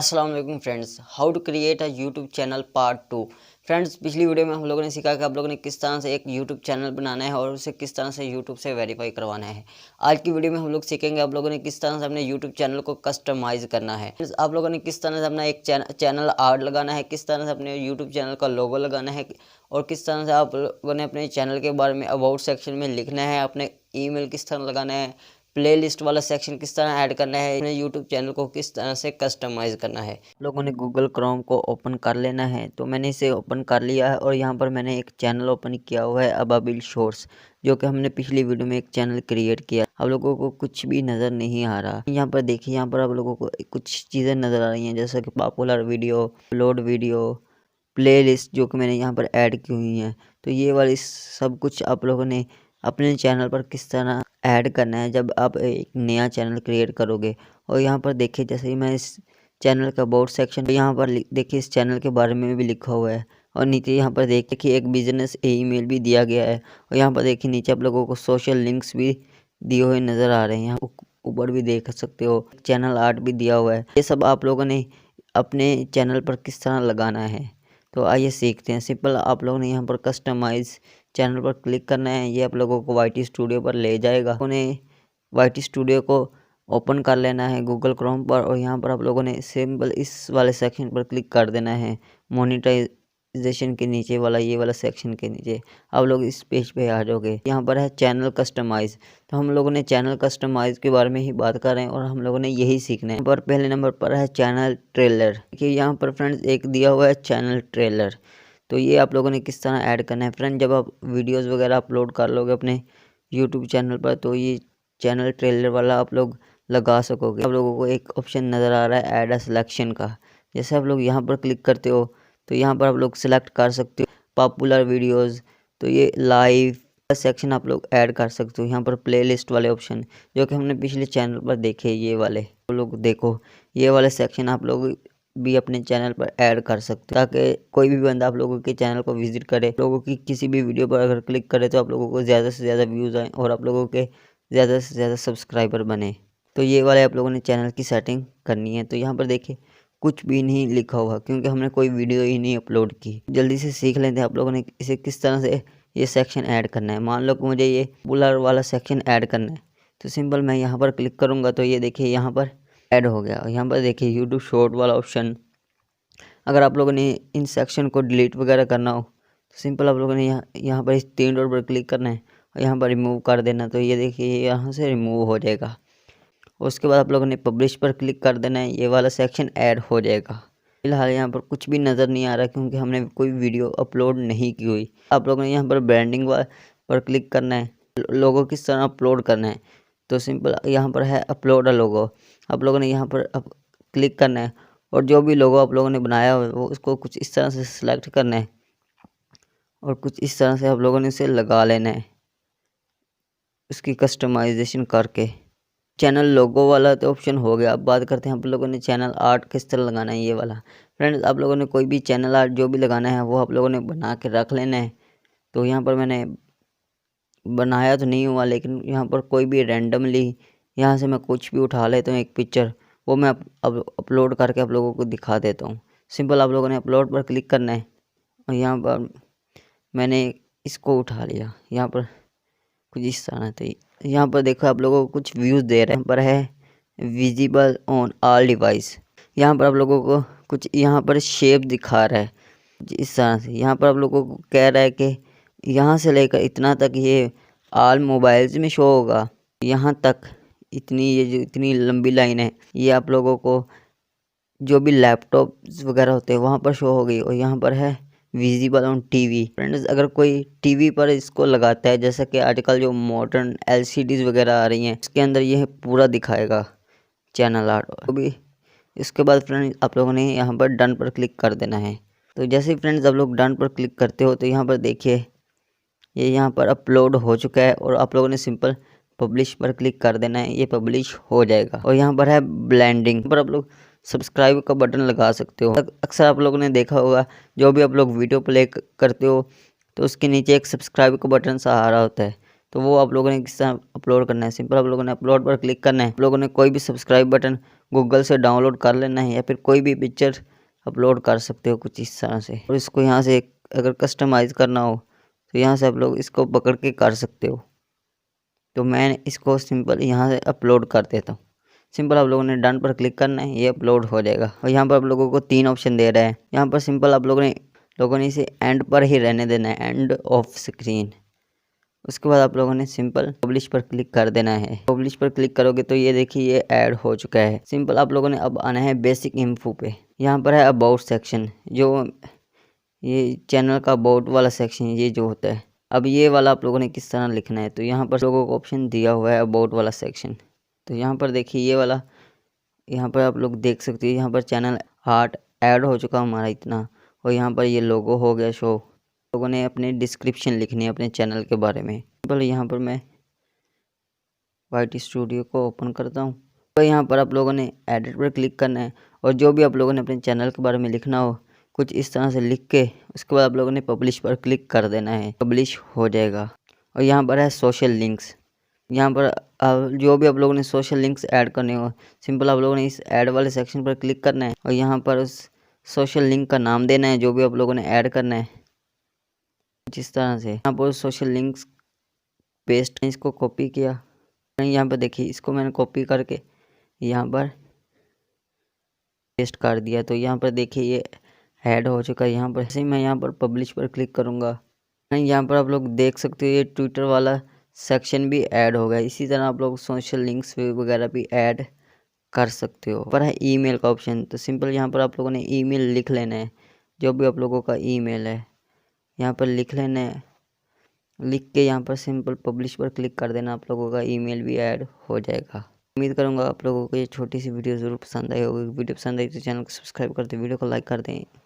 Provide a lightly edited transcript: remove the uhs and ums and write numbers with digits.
अस्सलाम वालेकुम friends, how to create a YouTube channel part 2। Friends, पिछली वीडियो में हम लोगों ने सीखा कि आप लोगों ने किस तरह से एक यूट्यूब चैनल बनाना है और उसे किस तरह से यूट्यूब से वेरीफाई करवाना है। आज की वीडियो में हम लोग सीखेंगे आप लोगों ने किस तरह से अपने यूट्यूब चैनल को कस्टमाइज़ करना है। आप लोगों ने किस तरह से अपना एक चैनल आर्ट लगाना है, किस तरह से अपने यूट्यूब चैनल का लोगो लगाना है और किस तरह से आप लोगों ने अपने चैनल के बारे में अबाउट सेक्शन में लिखना है, अपने ईमेल किस तरह लगाना है, प्लेलिस्ट वाला सेक्शन किस तरह ऐड करना है, अपने यूट्यूब चैनल को किस तरह से कस्टमाइज़ करना है। लोगों ने गूगल क्रोम को ओपन कर लेना है, तो मैंने इसे ओपन कर लिया है और यहाँ पर मैंने एक चैनल ओपन किया हुआ है अबाबिल शॉर्ट्स, जो कि हमने पिछली वीडियो में एक चैनल क्रिएट किया। आप लोगों को कुछ भी नज़र नहीं आ रहा। यहाँ पर देखिए, यहाँ पर आप लोगों को कुछ चीज़ें नज़र आ रही हैं, जैसे कि popular video, upload video, playlist जो कि मैंने यहाँ पर ऐड की हुई हैं। तो ये वाली सब कुछ आप लोगों ने अपने चैनल पर किस तरह ऐड करना है जब आप एक नया चैनल क्रिएट करोगे। और यहाँ पर देखिए, जैसे ही मैं इस चैनल का अबाउट सेक्शन यहाँ पर देखिए, इस चैनल के बारे में भी लिखा हुआ है और नीचे यहाँ पर देखिए एक बिजनेस ईमेल भी दिया गया है। और यहाँ पर देखिए नीचे आप लोगों को सोशल लिंक्स भी दिए हुए नज़र आ रहे हैं। यहाँ ऊपर भी देख सकते हो, चैनल आर्ट भी दिया हुआ है। ये सब आप लोगों ने अपने चैनल पर किस तरह लगाना है, तो आइए सीखते हैं। सिंपल आप लोगों ने यहाँ पर कस्टमाइज़ चैनल पर क्लिक करना है। ये आप लोगों को वाईटी स्टूडियो पर ले जाएगा। उन्हें वाईटी स्टूडियो को ओपन कर लेना है गूगल क्रोम पर और यहाँ पर आप लोगों ने सिंपल इस वाले सेक्शन पर क्लिक कर देना है, मोनेटाइजेशन के नीचे वाला, ये वाला सेक्शन के नीचे आप लोग इस पेज पे आ जाओगे। यहाँ पर है चैनल कस्टमाइज़। तो हम लोगों ने चैनल कस्टमाइज़ के बारे में ही बात कर रहे हैं और हम लोगों ने यही सीखना है। पर पहले नंबर पर है चैनल ट्रेलर। देखिए यहाँ पर फ्रेंड्स एक दिया हुआ है चैनल ट्रेलर। तो ये आप लोगों ने किस तरह ऐड करना है फ्रेंड, जब आप वीडियोस वगैरह अपलोड कर लोगे अपने यूट्यूब चैनल पर, तो ये चैनल ट्रेलर वाला आप लोग लगा सकोगे। आप लोगों को एक ऑप्शन नज़र आ रहा है ऐड अ सिलेक्शन का। जैसे आप लोग यहाँ पर क्लिक करते हो तो यहाँ पर आप लोग सिलेक्ट कर सकते हो पॉपुलर वीडियोज़। तो ये लाइव सेक्शन आप लोग ऐड कर सकते हो। यहाँ पर प्लेलिस्ट वाले ऑप्शन जो कि हमने पिछले चैनल पर देखे, ये वाले आप लोग देखो, ये वाले सेक्शन आप लोग भी अपने चैनल पर ऐड कर सकते हो, ताकि कोई भी बंदा आप लोगों के चैनल को विजिट करे, लोगों की किसी भी वीडियो पर अगर क्लिक करे तो आप लोगों को ज़्यादा से ज़्यादा व्यूज़ आए और आप लोगों के ज़्यादा से ज़्यादा सब्सक्राइबर बने। तो ये वाले आप लोगों ने चैनल की सेटिंग करनी है। तो यहाँ पर देखिए कुछ भी नहीं लिखा हुआ, क्योंकि हमने कोई वीडियो ही नहीं अपलोड की। जल्दी से सीख लेते हैं आप लोगों ने इसे किस तरह से ये सेक्शन ऐड करना है। मान लो कि मुझे ये पॉपुलर वाला सेक्शन ऐड करना है, तो सिंपल मैं यहाँ पर क्लिक करूँगा तो ये देखिए यहाँ पर ऐड हो गया। और यहाँ पर देखिए यूट्यूब शॉर्ट वाला ऑप्शन। अगर आप लोगों ने इन सेक्शन को डिलीट वगैरह करना हो तो सिंपल आप लोगों ने यहाँ पर इस 3 डॉट पर क्लिक करना है और यहाँ पर रिमूव कर देना। तो ये देखिए यहाँ से रिमूव हो जाएगा। उसके बाद आप लोगों ने पब्लिश पर क्लिक कर देना है, ये वाला सेक्शन ऐड हो जाएगा। फिलहाल यहाँ पर कुछ भी नज़र नहीं आ रहा क्योंकि हमने कोई वीडियो अपलोड नहीं की हुई। आप लोगों ने यहाँ पर ब्रांडिंग पर क्लिक करना है, लोगो किस तरह अपलोड करना है। तो सिंपल यहाँ पर है अपलोड अ लोगो। आप लोगों ने यहाँ पर क्लिक करना है और जो भी लोगो आप लोगों ने बनाया हो वो उसको कुछ इस तरह से सिलेक्ट करना है और कुछ इस तरह से आप लोगों ने इसे लगा लेना है, उसकी कस्टमाइजेशन करके। चैनल लोगो वाला तो ऑप्शन हो गया। अब बात करते हैं आप लोगों ने चैनल आर्ट किस तरह लगाना है, ये वाला। फ्रेंड्स, आप लोगों ने कोई भी चैनल आर्ट जो भी लगाना है वो आप लोगों ने बना के रख लेना है। तो यहाँ पर मैंने बनाया तो नहीं हुआ, लेकिन यहाँ पर कोई भी रैंडमली यहाँ से मैं कुछ भी उठा लेता हूँ एक पिक्चर, वो मैं अब अपलोड करके आप लोगों को दिखा देता हूँ। सिंपल आप लोगों ने अपलोड पर क्लिक करना है और यहाँ पर मैंने इसको उठा लिया। यहाँ पर कुछ इस तरह से यहाँ पर देखो आप लोगों को कुछ व्यूज़ दे रहे हैं। पर है विजिबल ऑन ऑल डिवाइस। यहाँ पर आप लोगों को कुछ यहाँ पर शेप दिखा रहा है इस तरह से। यहाँ पर आप लोगों को कह रहा है कि यहाँ से लेकर इतना तक ये ऑल मोबाइल्स में शो होगा, यहाँ तक इतनी, ये जो इतनी लंबी लाइन है ये आप लोगों को जो भी लैपटॉप वगैरह होते हैं वहाँ पर शो हो गई। और यहाँ पर है विजिबल ऑन टीवी। फ्रेंड्स, अगर कोई टीवी पर इसको लगाता है, जैसा कि आजकल जो मॉडर्न एलसीडीज वगैरह आ रही हैं, इसके अंदर यह पूरा दिखाएगा चैनल आर्ट। तो भी इसके बाद फ्रेंड्स आप लोगों ने यहाँ पर डन पर क्लिक कर देना है। तो जैसे ही फ्रेंड्स आप लोग डन पर क्लिक करते हो तो यहाँ पर देखिए ये यहाँ पर अपलोड हो चुका है और आप लोगों ने सिंपल पब्लिश पर क्लिक कर देना है, ये पब्लिश हो जाएगा। और यहाँ पर है ब्लेंडिंग पर आप लोग सब्सक्राइब का बटन लगा सकते हो। अक्सर आप लोगों ने देखा होगा जो भी आप लोग वीडियो प्ले करते हो तो उसके नीचे एक सब्सक्राइब का बटन सा आ रहा होता है। तो वो आप लोगों ने किस तरह अपलोड करना है। सिंपल आप लोगों ने अपलोड पर क्लिक करना है। आप लोगों ने कोई भी सब्सक्राइब बटन गूगल से डाउनलोड कर लेना है या फिर कोई भी पिक्चर अपलोड कर सकते हो कुछ इस तरह से। और इसको यहाँ से अगर कस्टमाइज़ करना हो तो यहाँ से आप लोग इसको पकड़ के कर सकते हो। तो मैं इसको सिंपल यहाँ से अपलोड कर देता हूँ। सिंपल आप लोगों ने डन पर क्लिक करना है, ये अपलोड हो जाएगा। और यहाँ पर आप लोगों को 3 ऑप्शन दे रहा है। यहाँ पर सिंपल आप लोगों ने इसे एंड पर ही रहने देना है, एंड ऑफ स्क्रीन। उसके बाद आप लोगों ने सिंपल पब्लिश पर क्लिक कर देना है। पब्लिश पर क्लिक करोगे तो ये देखिए ये ऐड हो चुका है। सिंपल आप लोगों ने अब आना है बेसिक इन्फो पे। यहाँ पर है अबाउट सेक्शन, जो ये चैनल का अबाउट वाला सेक्शन ये जो होता है। अब ये वाला आप लोगों ने किस तरह लिखना है, तो यहाँ पर लोगों को ऑप्शन दिया हुआ है अबाउट वाला सेक्शन। तो यहाँ पर देखिए ये वाला, यहाँ पर आप लोग देख सकते हो यहाँ पर चैनल आर्ट ऐड हो चुका हमारा इतना। और यहाँ पर ये लोगो हो गया शो। लोगों ने अपनी डिस्क्रिप्शन लिखनी है अपने चैनल के बारे में। सिंपल यहाँ पर मैं वाईटी स्टूडियो को ओपन करता हूँ। तो यहाँ पर आप लोगों ने एडिट पर क्लिक करना है और जो भी आप लोगों ने अपने चैनल के बारे में लिखना हो कुछ इस तरह से लिख के उसके बाद आप लोगों ने पब्लिश पर क्लिक कर देना है, पब्लिश हो जाएगा। और यहाँ पर है सोशल लिंक्स। यहाँ पर जो भी आप लोगों ने सोशल लिंक्स ऐड करने हो सिंपल आप लोगों ने इस ऐड वाले सेक्शन पर क्लिक करना है और यहाँ पर उस सोशल लिंक का नाम देना है जो भी आप लोगों ने ऐड करना है। जिस तरह से यहाँ पर सोशल लिंक्स पेस्ट, इसको कॉपी किया। यहाँ पर देखिए इसको मैंने कॉपी करके यहाँ पर पेस्ट कर दिया। तो यहाँ पर देखिए ये ऐड हो चुका है। यहाँ पर ऐसे ही मैं यहाँ पर पब्लिश पर क्लिक करूँगा। यहाँ पर आप लोग देख सकते हो ये ट्विटर वाला सेक्शन भी ऐड हो गया। इसी तरह आप लोग सोशल लिंक्स वगैरह भी ऐड कर सकते हो। पर है ईमेल का ऑप्शन, तो सिंपल यहाँ पर आप लोगों ने ईमेल लिख लेना है। जो भी आप लोगों का ईमेल है यहाँ पर लिख लेना है। लिख के यहाँ पर सिंपल पब्लिश पर क्लिक कर देना, आप लोगों का ईमेल भी ऐड हो जाएगा। उम्मीद करूँगा आप लोगों को ये छोटी सी वीडियो ज़रूर पसंद आई होगी। वीडियो पसंद आई तो चैनल को सब्सक्राइब कर दें, वीडियो को लाइक कर दें।